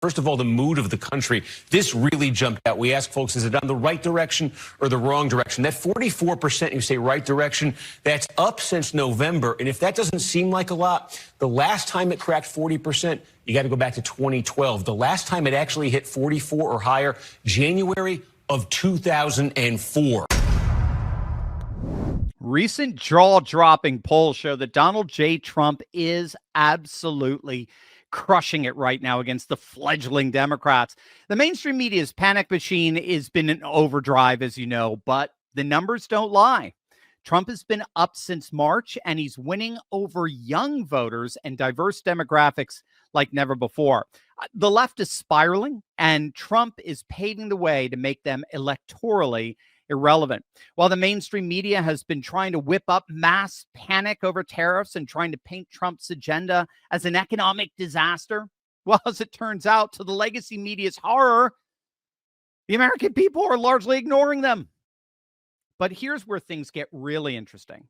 First of all, the mood of the country. This really jumped out. We ask folks, is it on the right direction or the wrong direction? That 44%, you say right direction, that's up since November. And if that doesn't seem like a lot, the last time it cracked 40%, you got to go back to 2012. The last time it actually hit 44 or higher, January of 2004. Recent jaw-dropping polls show that Donald J. Trump is absolutely crushing it right now against the fledgling Democrats. The mainstream media's panic machine has been in overdrive, as you know, but the numbers don't lie. Trump has been up since March, and he's winning over young voters and diverse demographics like never before. The left is spiraling, and Trump is paving the way to make them electorally irrelevant. While the mainstream media has been trying to whip up mass panic over tariffs and trying to paint Trump's agenda as an economic disaster, well, as it turns out, to the legacy media's horror, the American people are largely ignoring them. But here's where things get really interesting.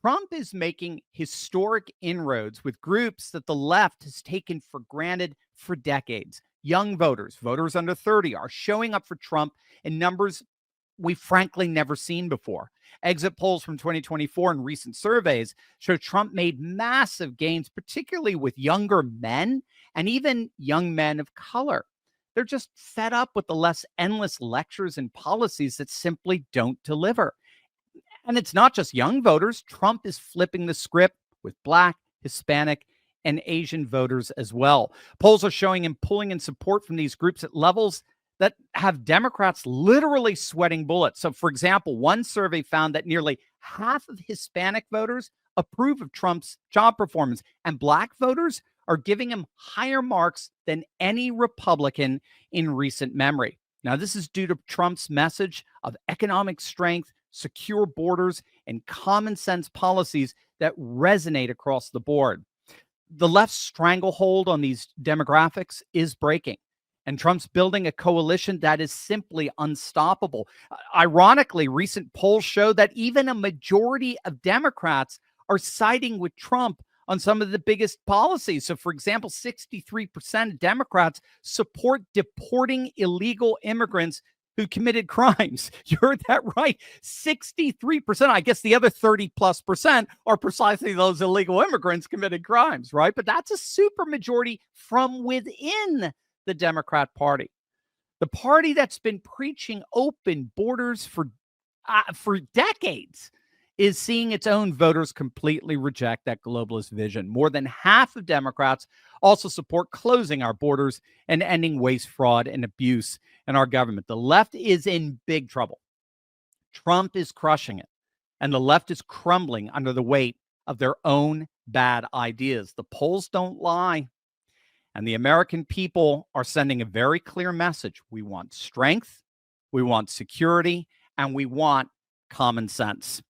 Trump is making historic inroads with groups that the left has taken for granted for decades. Young voters, voters under 30, are showing up for Trump in numbers we've frankly never seen before. Exit polls from 2024 and recent surveys show Trump made massive gains, particularly with younger men and even young men of color. They're just fed up with the less endless lectures and policies that simply don't deliver. And it's not just young voters. Trump is flipping the script with Black, Hispanic, and Asian voters as well. Polls are showing him pulling in support from these groups at levels that have Democrats literally sweating bullets. So, for example, one survey found that nearly half of Hispanic voters approve of Trump's job performance, and Black voters are giving him higher marks than any Republican in recent memory. Now, this is due to Trump's message of economic strength, secure borders, and common sense policies that resonate across the board. The left's stranglehold on these demographics is breaking, and Trump's building a coalition that is simply unstoppable. Ironically, recent polls show that even a majority of Democrats are siding with Trump on some of the biggest policies. So, for example, 63% of Democrats support deporting illegal immigrants who committed crimes. You heard that right. 63%. I guess the other 30+% are precisely those illegal immigrants committed crimes, right? But that's a supermajority from within the Democrat Party. The party that's been preaching open borders for decades is seeing its own voters completely reject that globalist vision. More than half of Democrats also support closing our borders and ending waste, fraud, and abuse in our government. The left is in big trouble. Trump is crushing it, and the left is crumbling under the weight of their own bad ideas. The polls don't lie, and the American people are sending a very clear message. We want strength, we want security, and we want common sense.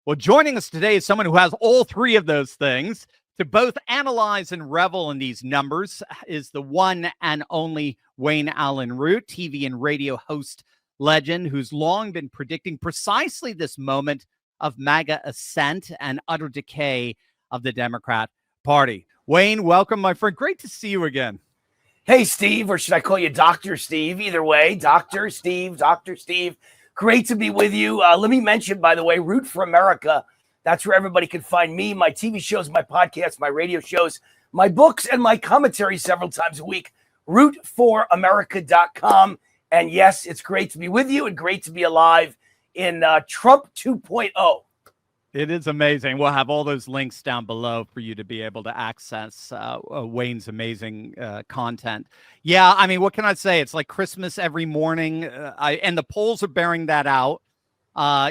Well, joining us today is someone who has all three of those things. To both analyze and revel in these numbers is the one and only Wayne Allen Root, TV and radio host legend, who's long been predicting precisely this moment of MAGA ascent and utter decay of the Democrat Party. Wayne, welcome, my friend. Great to see you again. Hey, Steve, or should I call you Dr. Steve? Either way, Dr. Steve, Dr. Steve. Great to be with you. Let me mention, by the way, Root for America. That's where everybody can find me, my TV shows, my podcasts, my radio shows, my books, and my commentary several times a week. Rootforamerica.com. And yes, it's great to be with you and great to be alive in Trump 2.0. It is amazing. We'll have all those links down below for you to be able to access Wayne's amazing content. Yeah, I mean, what can I say? It's like Christmas every morning, and the polls are bearing that out.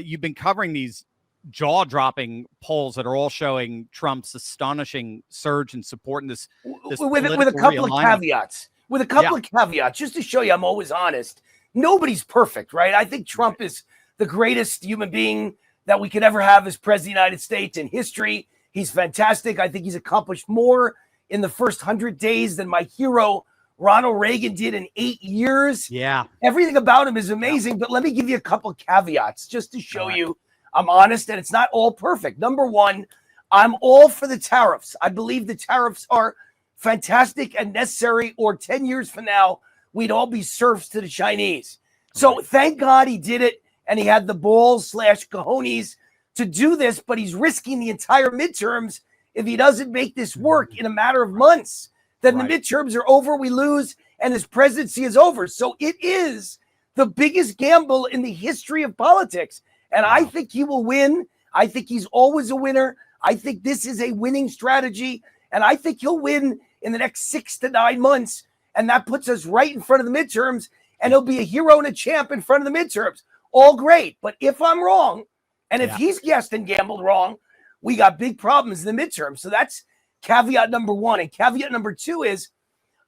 You've been covering these jaw-dropping polls that are all showing Trump's astonishing surge in support in this with a couple of caveats. With a couple of caveats, just to show you I'm always honest. Nobody's perfect, right? I think Trump is the greatest human being that we could ever have as president of the United States in history. He's fantastic. I think he's accomplished more in the first 100 days than my hero, Ronald Reagan, did in 8 years. Yeah. Everything about him is amazing, but let me give you a couple of caveats just to show you I'm honest and it's not all perfect. Number one, I'm all for the tariffs. I believe the tariffs are fantastic and necessary, or 10 years from now, we'd all be serfs to the Chinese. So thank God he did it, and he had the balls / cojones to do this, but he's risking the entire midterms if he doesn't make this work in a matter of months. Then the midterms are over, we lose, and his presidency is over. So it is the biggest gamble in the history of politics. And I think he will win. I think he's always a winner. I think this is a winning strategy. And I think he'll win in the next 6 to 9 months. And that puts us right in front of the midterms. And he'll be a hero and a champ in front of the midterms. All great. But if I'm wrong, and if he's guessed and gambled wrong, we got big problems in the midterm. So that's caveat number 1. And caveat number 2 is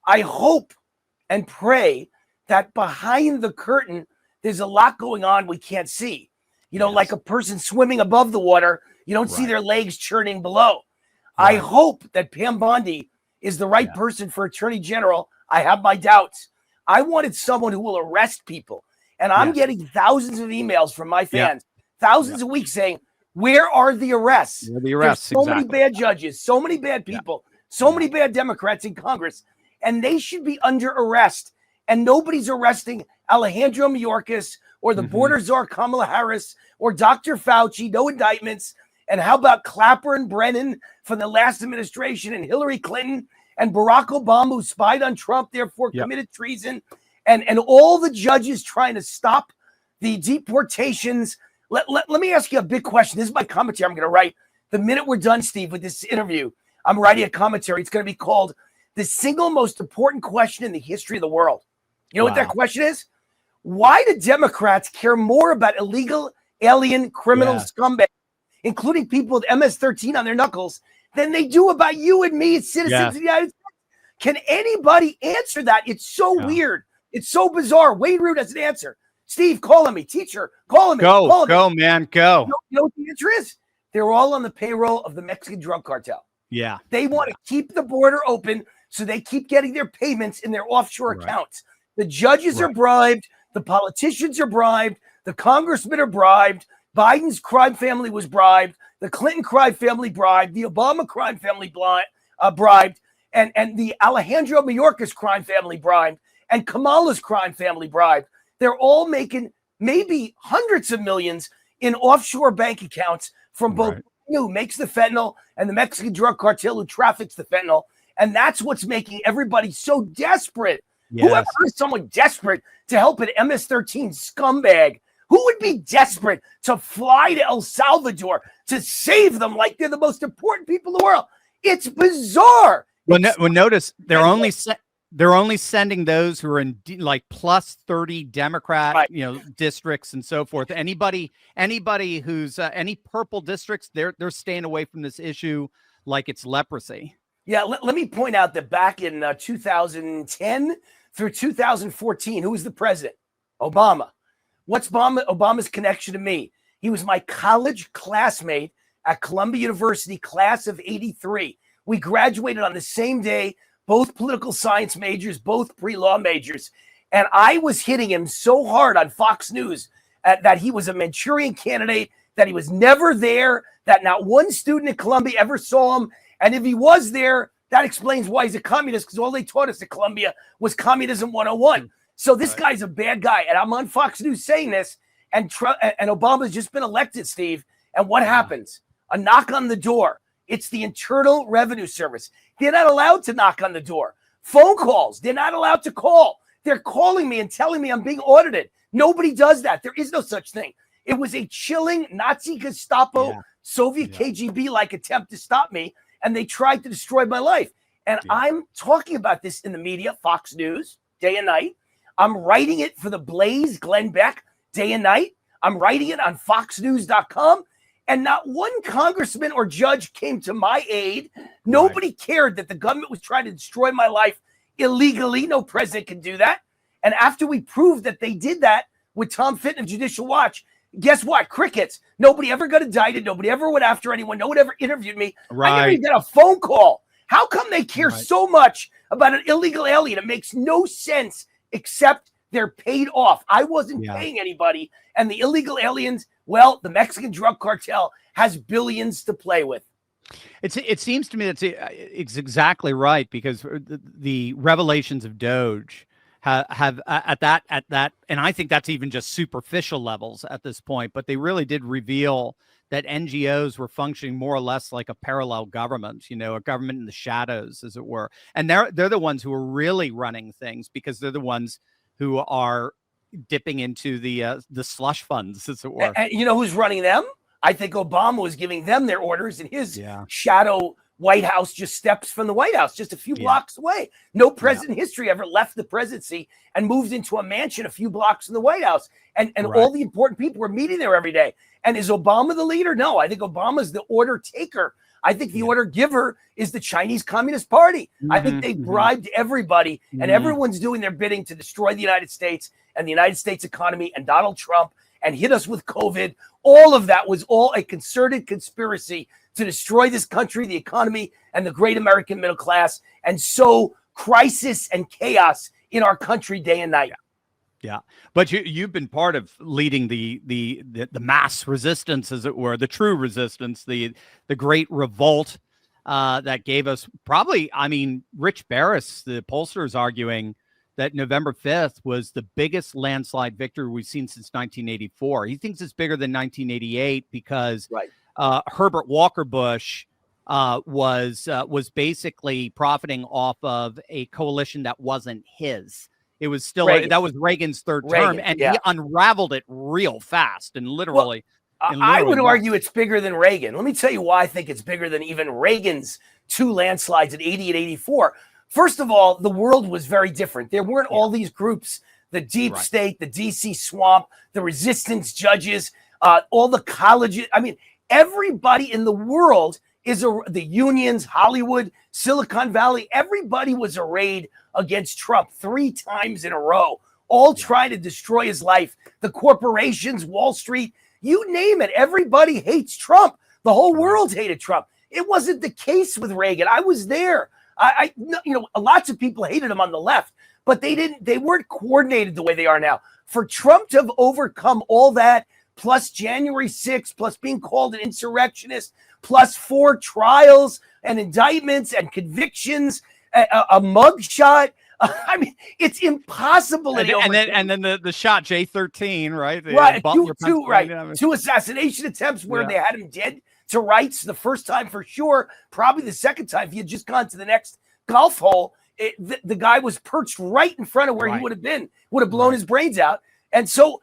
I hope and pray that behind the curtain, there's a lot going on we can't see. You know, like a person swimming above the water, you don't see their legs churning below. I hope that Pam Bondi is the right person for Attorney General. I have my doubts. I wanted someone who will arrest people. And I'm getting thousands of emails from my fans, thousands a week saying, where are the arrests? Where are the arrests? There's so many bad judges, so many bad people, so many bad Democrats in Congress, and they should be under arrest. And nobody's arresting Alejandro Mayorkas or the border czar Kamala Harris or Dr. Fauci, no indictments. And how about Clapper and Brennan from the last administration and Hillary Clinton and Barack Obama, who spied on Trump, therefore committed treason, and all the judges trying to stop the deportations. Let me ask you a big question. This is my commentary I'm going to write. The minute we're done, Steve, with this interview, I'm writing a commentary. It's going to be called The Single Most Important Question in the History of the World. You know what that question is? Why do Democrats care more about illegal alien criminal scumbags, including people with MS-13 on their knuckles, than they do about you and me as citizens of the United States? Can anybody answer that? It's so weird. It's so bizarre. Wade Root has an answer. Steve, calling me. Teacher, calling me. Go, man, go. You know what the answer is? They're all on the payroll of the Mexican drug cartel. Yeah. They want to keep the border open, so they keep getting their payments in their offshore accounts. The judges are bribed. The politicians are bribed. The congressmen are bribed. Biden's crime family was bribed. The Clinton crime family bribed. The Obama crime family bribed. And the Alejandro Mayorkas crime family bribed. And Kamala's crime family bribed. They're all making maybe hundreds of millions in offshore bank accounts from both who makes the fentanyl and the Mexican drug cartel who traffics the fentanyl. And that's what's making everybody so desperate. Whoever is someone desperate to help an MS-13 scumbag? Who would be desperate to fly to El Salvador to save them like they're the most important people in the world? It's bizarre. Well, notice they're only sending those who are in like plus 30 Democrat, districts and so forth. Anybody who's any purple districts, they're staying away from this issue like it's leprosy. Yeah, let me point out that back in 2010 through 2014, who was the president? Obama. What's Obama's connection to me? He was my college classmate at Columbia University, class of '83. We graduated on the same day, both political science majors, both pre-law majors. And I was hitting him so hard on Fox News that he was a Manchurian candidate, that he was never there, that not one student at Columbia ever saw him. And if he was there, that explains why he's a communist, because all they taught us at Columbia was Communism 101. So this guy's a bad guy. And I'm on Fox News saying this, and Obama's just been elected, Steve. And what happens? A knock on the door. It's the Internal Revenue Service. They're not allowed to knock on the door. Phone calls, they're not allowed to call. They're calling me and telling me I'm being audited. Nobody does that. There is no such thing. It was a chilling Nazi Gestapo, Soviet KGB-like attempt to stop me. And they tried to destroy my life. And I'm talking about this in the media, Fox News, day and night. I'm writing it for the Blaze, Glenn Beck, day and night. I'm writing it on foxnews.com. And not one congressman or judge came to my aid. Nobody cared that the government was trying to destroy my life illegally. No president can do that. And after we proved that they did that with Tom Fitton of Judicial Watch, guess what? Crickets. Nobody ever got indicted. Nobody ever went after anyone. No one ever interviewed me. I never even got a phone call. How come they care so much about an illegal alien? It makes no sense, except they're paid off. I wasn't paying anybody. And the illegal aliens, well, the Mexican drug cartel has billions to play with. It seems to me that it's exactly right, because the revelations of Doge have at that, and I think that's even just superficial levels at this point, but they really did reveal that NGOs were functioning more or less like a parallel government, a government in the shadows, as it were. And they're the ones who are really running things, because they're the ones who are dipping into the slush funds, as it were. And you know who's running them? I think Obama was giving them their orders, and his shadow White House just steps from the White House, just a few blocks away. No president in history ever left the presidency and moved into a mansion a few blocks from the White House. And all the important people were meeting there every day. And is Obama the leader? No, I think Obama's the order taker. I think the order giver is the Chinese Communist Party. I think they bribed everybody, and everyone's doing their bidding to destroy the United States and the United States economy and Donald Trump and hit us with COVID. All of that was all a concerted conspiracy to destroy this country, the economy, and the great American middle class, and sow crisis and chaos in our country day and night. Yeah, but you've been part of leading the mass resistance, as it were, the true resistance, the great revolt that gave us probably, Rich Barris, the pollster, is arguing that November 5th was the biggest landslide victory we've seen since 1984. He thinks it's bigger than 1988 because Herbert Walker Bush was basically profiting off of a coalition that wasn't his. It was still that was Reagan's third term, and he unraveled it real fast and literally. Well, I would argue it's bigger than Reagan. Let me tell you why I think it's bigger than even Reagan's two landslides at 80 and 84. First of all, the world was very different. There weren't all these groups, the deep state, the DC swamp, the resistance judges, all the colleges. Everybody in the world is the unions, Hollywood, Silicon Valley. Everybody was arrayed against Trump 3 times in a row, all trying to destroy his life. The corporations, Wall Street, you name it. Everybody hates Trump. The whole world hated Trump. It wasn't the case with Reagan. I was there. Lots of people hated him on the left, but they weren't coordinated the way they are now. For Trump to have overcome all that, plus January 6th, plus being called an insurrectionist, plus 4 trials and indictments and convictions, a mugshot. It's impossible. And then the shot J13, right? Two assassination attempts where they had him dead to rights. The first time for sure, probably the second time. If he had just gone to the next golf hole, the guy was perched right in front of where he would have blown his brains out. And so,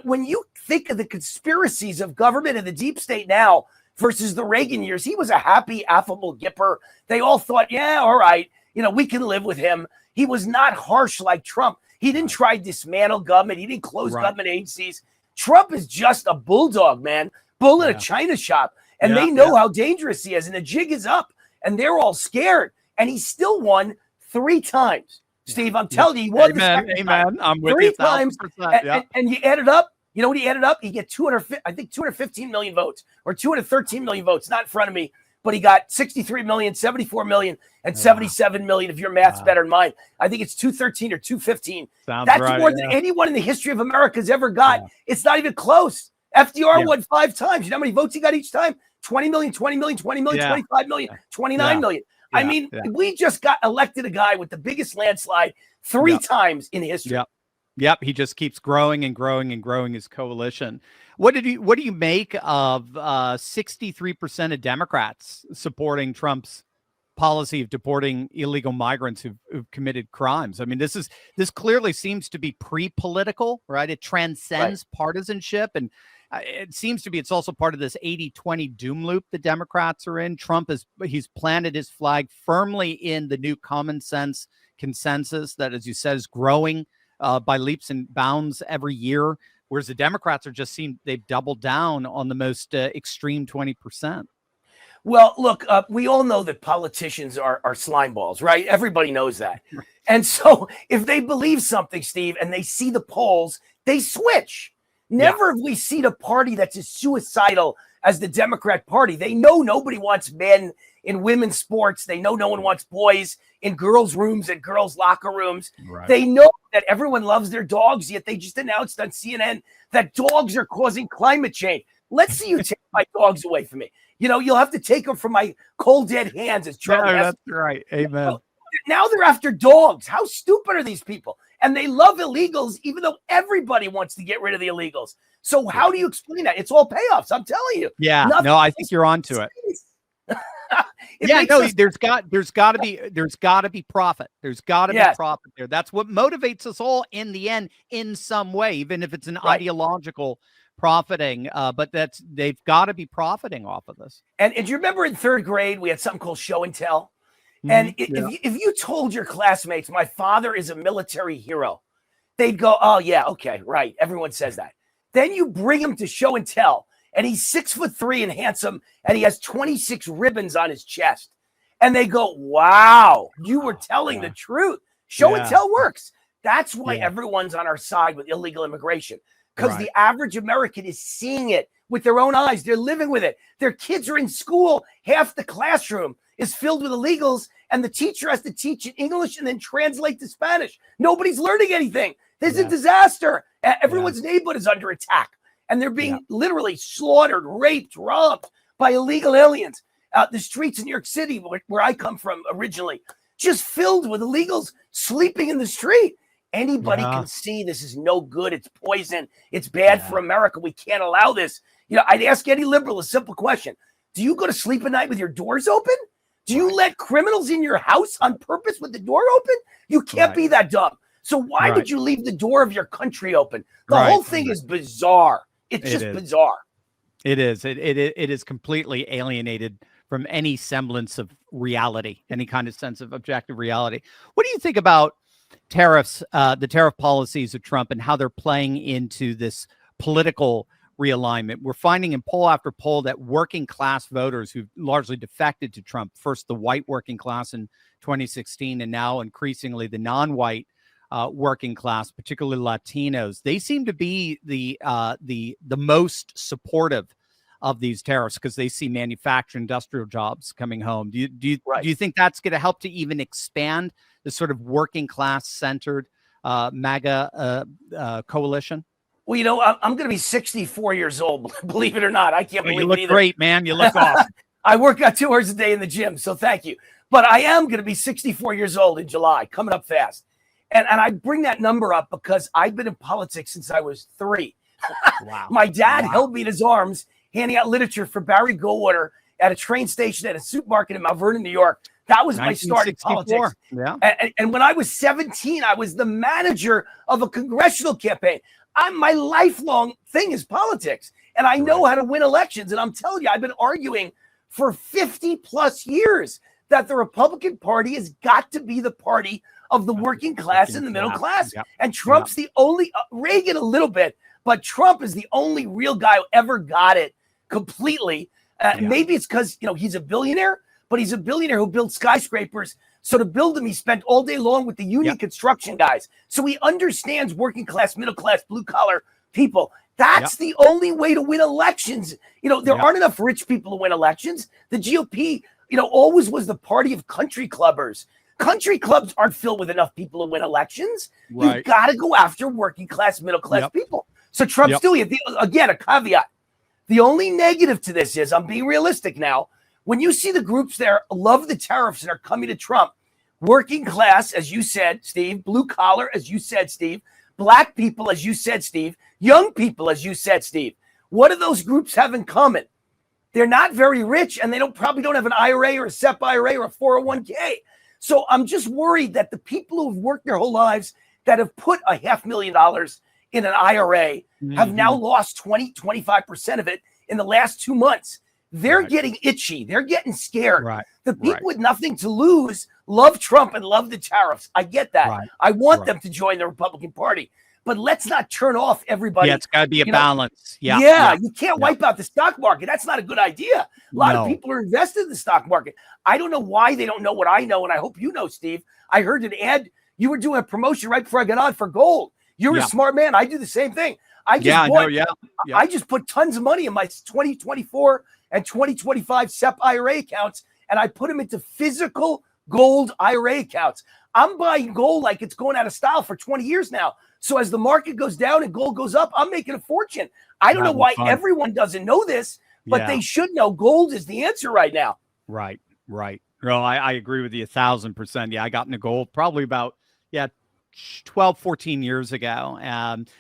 when you think of the conspiracies of government and the deep state now versus the Reagan years, he was a happy, affable gipper. They all thought, all right, we can live with him. He was not harsh like Trump. He didn't try to dismantle government. He didn't close government agencies. Trump is just a bulldog, man, bull in a china shop. And they know how dangerous he is. And the jig is up. And they're all scared. And he still won 3 times. Steve, I'm telling you, he won the second time. I'm with 3 you. times. And you add it up. You know what he added up? He get 215 million votes or 213 million votes. Not in front of me. But he got 63 million, 74 million, and 77 million, if your math's better than mine. I think it's 213 or 215. That's right, more than anyone in the history of America has ever got. It's not even close. FDR won 5 times. You know how many votes he got each time? 20 million, 20 million, 20 million, 25 million, 29 million. We just got elected a guy with the biggest landslide 3 times in history. Yep. He just keeps growing and growing and growing his coalition. What do you make of 63% of Democrats supporting Trump's policy of deporting illegal migrants who've committed crimes? This clearly seems to be pre-political, right? It transcends partisanship, and it seems to be it's also part of this 80-20 doom loop the Democrats are in. He's planted his flag firmly in the new common sense consensus that, as you said, is growing by leaps and bounds every year, whereas the Democrats they've doubled down on the most extreme 20%. Well, look, we all know that politicians are slime balls, right? Everybody knows that. And so if they believe something, Steve, and they see the polls, they switch. Never have we seen a party that's as suicidal as the Democrat Party. They know nobody wants men in women's sports. They know no one wants boys in girls' rooms and girls' locker rooms. Right. They know that everyone loves their dogs, yet they just announced on CNN that dogs are causing climate change. Let's see you take my dogs away from me. You'll have to take them from my cold dead hands, as Charlie. That's right. Amen. Now they're after dogs. How stupid are these people? And they love illegals, even though everybody wants to get rid of the illegals. So how do you explain that? It's all payoffs. I'm telling you. Yeah. No, I think you're onto it. There's got to be profit. There's got to be profit there. That's what motivates us all in the end, in some way, even if it's an ideological profiting. But they've got to be profiting off of this. And do you remember in third grade we had something called show and tell? And if you told your classmates, my father is a military hero, they'd go, oh, yeah, okay, right. Everyone says that. Then you bring him to show and tell, and he's 6'3" and handsome, and he has 26 ribbons on his chest. And they go, wow, you were telling the truth. Show and tell works. That's why everyone's on our side with illegal immigration, because the average American is seeing it with their own eyes. They're living with it. Their kids are in school. Half the classroom is filled with illegals, and the teacher has to teach in English and then translate to Spanish. Nobody's learning anything. This is a disaster. Everyone's neighborhood is under attack, and they're being literally slaughtered, raped, robbed by illegal aliens. The streets in New York City, where I come from originally, just filled with illegals sleeping in the street. Anybody can see this is no good. It's poison. It's bad for America. We can't allow this. I'd ask any liberal a simple question. Do you go to sleep at night with your doors open? Do you let criminals in your house on purpose with the door open? You can't be that dumb. So why would you leave the door of your country open? The whole thing is bizarre. It's just bizarre. It is. It is completely alienated from any semblance of reality, any kind of sense of objective reality. What do you think about tariffs, the tariff policies of Trump, and how they're playing into this political realignment? We're finding in poll after poll that working class voters who've largely defected to Trump, first the white working class in 2016, and now increasingly the non-white working class, particularly Latinos, they seem to be the most supportive of these tariffs because they see manufacturing, industrial jobs coming home. Do you think that's going to help to even expand the sort of working class centered MAGA coalition? Well, I'm going to be 64 years old, believe it or not. I can't believe it. You look great, man. You look awesome. I work out 2 hours a day in the gym, so thank you. But I am going to be 64 years old in July, coming up fast. And I bring that number up because I've been in politics since I was 3. Wow. My dad held me in his arms, handing out literature for Barry Goldwater at a train station at a supermarket in Mount Vernon, New York. That was my start in politics. Yeah. And when I was 17, I was the manager of a congressional campaign. My lifelong thing is politics, and I know how to win elections. And I'm telling you, I've been arguing for 50 plus years that the Republican Party has got to be the party of the working class and the middle class. Yep. And Trump's the only, Reagan a little bit, but Trump is the only real guy who ever got it completely. Maybe it's because, he's a billionaire, but he's a billionaire who built skyscrapers. So to build them, he spent all day long with the union construction guys. So he understands working class, middle class, blue collar people. That's the only way to win elections. There aren't enough rich people to win elections. The GOP, always was the party of country clubbers. Country clubs aren't filled with enough people to win elections. Right. You've got to go after working class, middle class people. So Trump's doing it. Again, a caveat. The only negative to this is, I'm being realistic now, when you see the groups there love the tariffs and are coming to Trump, working class, as you said, Steve, blue collar, as you said, Steve, black people, as you said, Steve, young people, as you said, Steve, what do those groups have in common? They're not very rich, and they probably don't have an IRA or a SEP IRA or a 401k. So I'm just worried that the people who've worked their whole lives that have put $500,000 in an IRA have now lost 25% of it in the last 2 months. They're getting itchy. They're getting scared. The people with nothing to lose love Trump and love the tariffs. I get that. I want them to join the Republican Party. But let's not turn off everybody. Yeah, it's got to be a balance. You can't wipe out the stock market. That's not a good idea. A lot of people are invested in the stock market. I don't know why they don't know what I know, and I hope you know, Steve. I heard an ad. You were doing a promotion right before I got on for gold. You're a smart man. I do the same thing. I just put tons of money in my 2024 and 2025 SEP IRA accounts, and I put them into physical gold IRA accounts. I'm buying gold like it's going out of style for 20 years now. So as the market goes down and gold goes up, I'm making a fortune. I don't know why everyone doesn't know this, but they should know gold is the answer right now. Right. No, I agree with you 1,000%. Yeah, I got into gold probably about 12, 14 years ago.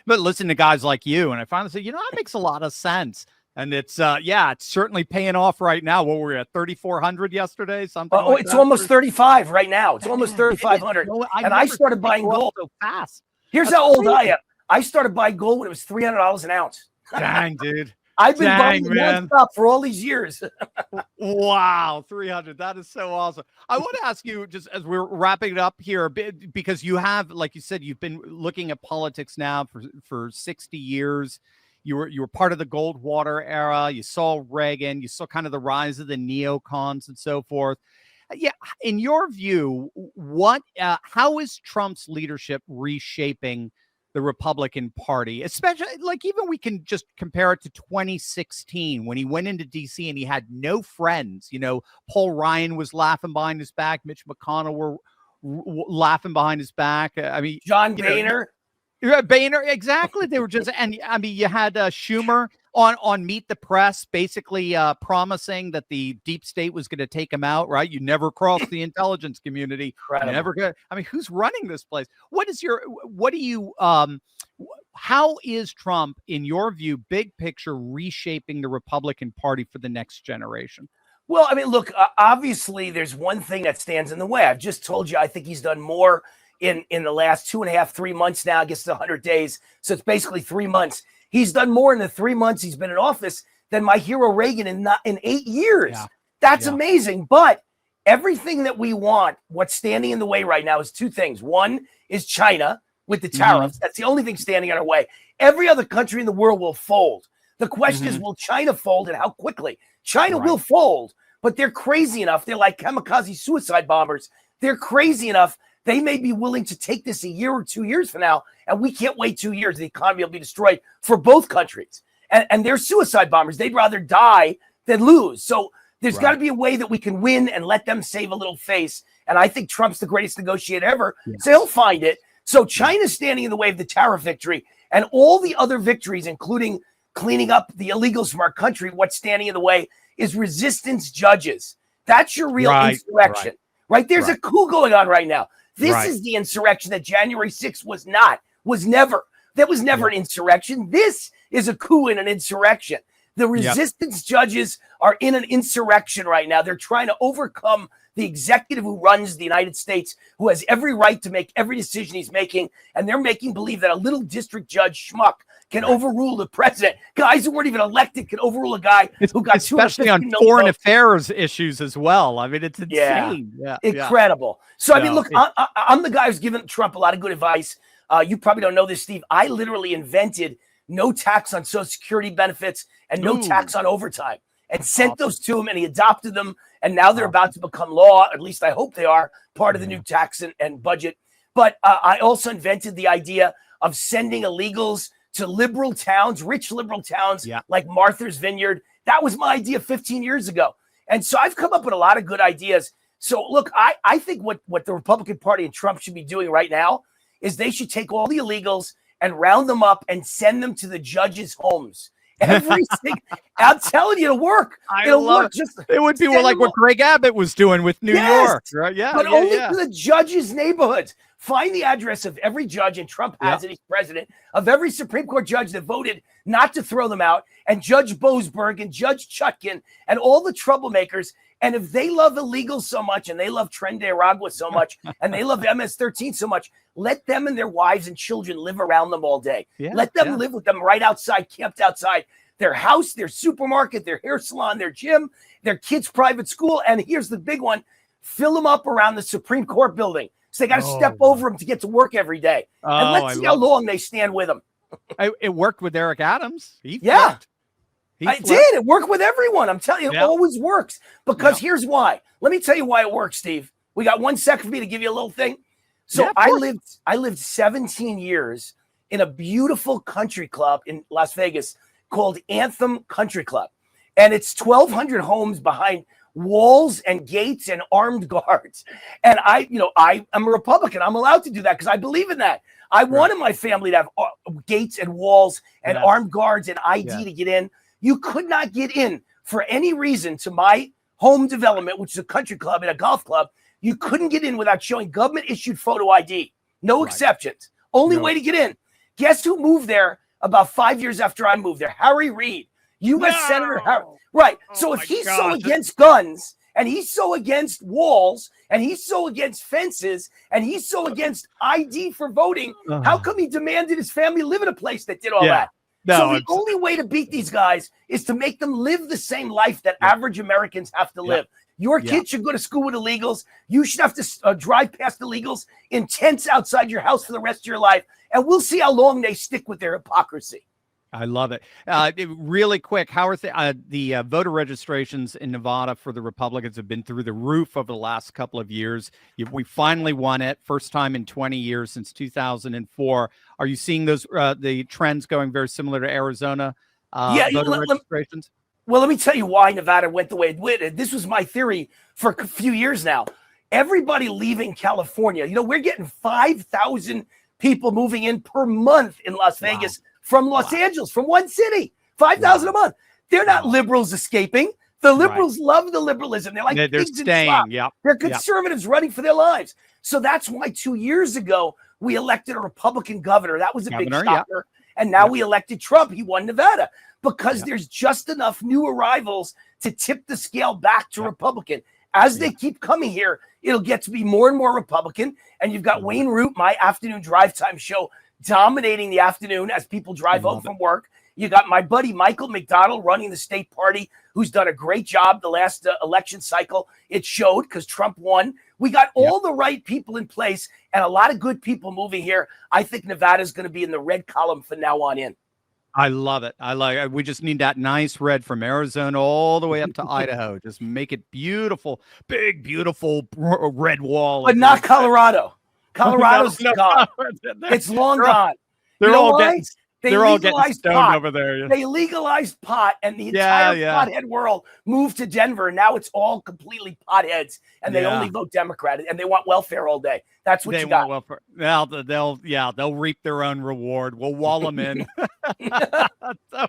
But listen to guys like you, and I finally said, that makes a lot of sense. And it's it's certainly paying off right now. What were we at 3,400 yesterday? Something. It's almost 35 right now. It's almost 3,500. And I started buying gold so fast. Here's how old I am. I started buying gold when it was $300 an ounce. Dang, dude. I've been buying nonstop for all these years. Wow, 300. That is so awesome. I want to ask you, just as we're wrapping it up here, because you have, like you said, you've been looking at politics now for 60 years. You were part of the Goldwater era. You saw Reagan. You saw kind of the rise of the neocons and so forth. Yeah, in your view, how is Trump's leadership reshaping the Republican Party? Especially, like, even we can just compare it to 2016 when he went into DC and he had no friends. Paul Ryan was laughing behind his back. Mitch McConnell were laughing behind his back. I mean, John Boehner. Boehner, exactly. They were just, and I mean, you had Schumer on Meet the Press, basically promising that the deep state was going to take him out. Right? You never cross the intelligence community. Incredible. Never good. I mean, who's running this place? How is Trump, in your view, big picture, reshaping the Republican Party for the next generation? Well, I mean, look, obviously, there's one thing that stands in the way. I've just told you, I think he's done more in the last 2.5, 3 months now. I guess it's 100 days. So it's basically 3 months. He's done more in the 3 months he's been in office than my hero Reagan in 8 years. Yeah. That's amazing. But everything that we want, what's standing in the way right now is two things. One is China with the tariffs. That's the only thing standing in our way. Every other country in the world will fold. The question is, will China fold and how quickly? China will fold, but they're crazy enough. They're like kamikaze suicide bombers. They're crazy enough. They may be willing to take this a year or 2 years from now, and we can't wait 2 years. The economy will be destroyed for both countries. And they're suicide bombers. They'd rather die than lose. So there's got to be a way that we can win and let them save a little face. And I think Trump's the greatest negotiator ever. So he'll find it. So China's standing in the way of the tariff victory and all the other victories, including cleaning up the illegals from our country. What's standing in the way is resistance judges. That's your real insurrection. Right? There's a coup going on right now. This is the insurrection that January 6th was never. That was never an insurrection. This is a coup and an insurrection. The resistance judges are in an insurrection right now. They're trying to overcome the executive who runs the United States, who has every right to make every decision he's making. And they're making believe that a little district judge schmuck can overrule the president. Guys who weren't even elected can overrule a guy who got especially on foreign affairs issues as well. I mean, it's insane. Incredible. So, I mean, look, I'm the guy who's giving Trump a lot of good advice. You probably don't know this, Steve. I literally invented no tax on Social Security benefits and no tax on overtime and sent those to him, and he adopted them. And now they're about to become law. At least I hope they are part of the new tax and budget. But I also invented the idea of sending illegals to liberal towns, rich liberal towns like Martha's Vineyard. That was my idea 15 years ago. And so I've come up with a lot of good ideas. So look, I think what the Republican Party and Trump should be doing right now is they should take all the illegals and round them up and send them to the judges' homes. I'm telling you, it'll work. It'll work. It would be like what Greg Abbott was doing with New York, right? Yeah, but only to the judges' neighborhoods. Find the address of every judge, and Trump has it. He's president of every Supreme Court judge that voted not to throw them out, and Judge Boasberg and Judge Chutkin and all the troublemakers. And if they love illegals so much, and they love Tren de Aragua so much, and they love MS-13 so much, let them and their wives and children live around them all day. Let them live with them right outside, camped outside their house, their supermarket, their hair salon, their gym, their kids' private school. And here's the big one: fill them up around the Supreme Court building. So they got to step over them to get to work every day. And let's see how long they stand with them. It worked with Eric Adams. It did. It worked with everyone. I'm telling you, it always works. Because here's why. Let me tell you why it works, Steve. We got 1 second for me to give you a little thing. So I lived 17 years in a beautiful country club in Las Vegas called Anthem Country Club. And it's 1,200 homes behind walls and gates and armed guards. And I'm a Republican. I'm allowed to do that because I believe in that. I wanted my family to have gates and walls and armed guards and ID to get in. You could not get in for any reason to my home development, which is a country club and a golf club, you couldn't get in without showing government-issued photo ID. No exceptions. Only way to get in. Guess who moved there about 5 years after I moved there? Harry Reid, U.S. Senator Harry. Right. So if he's so against guns, and he's so against walls, and he's so against fences, and he's so against ID for voting, how come he demanded his family live in a place that did all that? No, so the only way to beat these guys is to make them live the same life that average Americans have to live. Your kids should go to school with illegals. You should have to drive past illegals in tents outside your house for the rest of your life. And we'll see how long they stick with their hypocrisy. I love it. Really quick, how are the voter registrations in Nevada for the Republicans have been through the roof over the last couple of years. We finally won it, first time in 20 years since 2004. Are you seeing those the trends going very similar to Arizona voter registrations? Well, let me tell you why Nevada went the way it went. This was my theory for a few years now. Everybody leaving California, we're getting 5,000 people moving in per month in Las Vegas from Los Angeles, from one city, 5,000 a month. They're not liberals escaping. The liberals love the liberalism. They're like they're staying. They're conservatives running for their lives. So that's why 2 years ago we elected a Republican governor. That was a big shocker. And now we elected Trump. He won Nevada because there's just enough new arrivals to tip the scale back to Republican. As they keep coming here, it'll get to be more and more Republican. And you've got Wayne Root, my afternoon drive time show, dominating the afternoon as people drive home from work. You got my buddy Michael McDonald running the state party, who's done a great job the last election cycle. It showed because Trump won. We got all the right people in place and a lot of good people moving here. I think Nevada's going to be in the red column from now on in. I love it. We just need that nice red from Arizona all the way up to Idaho. Just make it beautiful, big, beautiful red wall. But not Colorado. Colorado's gone. It's long gone. They're all getting stoned over there. They legalized pot, and the entire pothead world moved to Denver. And now it's all completely potheads, and they only vote Democrat, and they want welfare all day. That's what you got. Welfare. Well, they'll reap their own reward. We'll wall them in. So,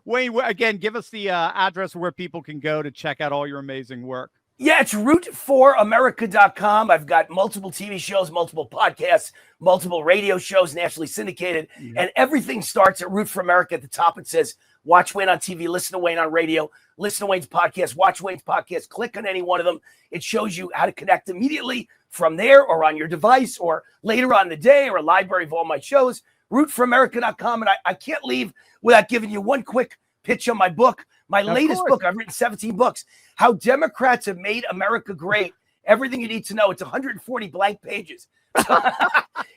Wayne, again, give us the address where people can go to check out all your amazing work. Yeah, it's root4america.com. I've got multiple TV shows, multiple podcasts, multiple radio shows, nationally syndicated, and everything starts at Root for America. At the top, it says, watch Wayne on TV, listen to Wayne on radio, listen to Wayne's podcast, watch Wayne's podcast, click on any one of them. It shows you how to connect immediately from there or on your device or later on in the day or a library of all my shows, rootforamerica.com. And I can't leave without giving you one quick pitch on my book. My latest book, I've written 17 books, How Democrats Have Made America Great. Everything you need to know. It's 140 blank pages.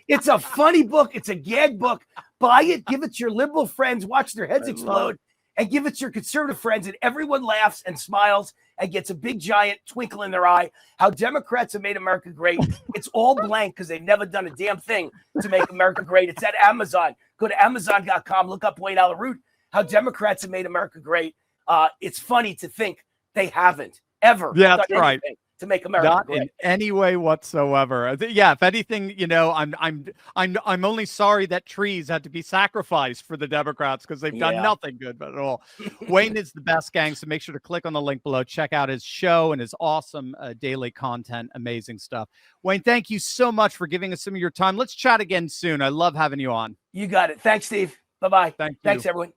It's a funny book. It's a gag book. Buy it, give it to your liberal friends, watch their heads explode, and give it to your conservative friends, and everyone laughs and smiles and gets a big, giant twinkle in their eye. How Democrats Have Made America Great. It's all blank because they've never done a damn thing to make America great. It's at Amazon. Go to Amazon.com, look up Wayne Allen Root, How Democrats Have Made America Great. It's funny to think they haven't ever done anything to make America great. In any way whatsoever. If anything, I'm only sorry that trees had to be sacrificed for the Democrats because they've done nothing good at all. Wayne is the best, gang. So make sure to click on the link below. Check out his show and his awesome daily content. Amazing stuff. Wayne, thank you so much for giving us some of your time. Let's chat again soon. I love having you on. You got it. Thanks, Steve. Bye-bye. Thanks, everyone.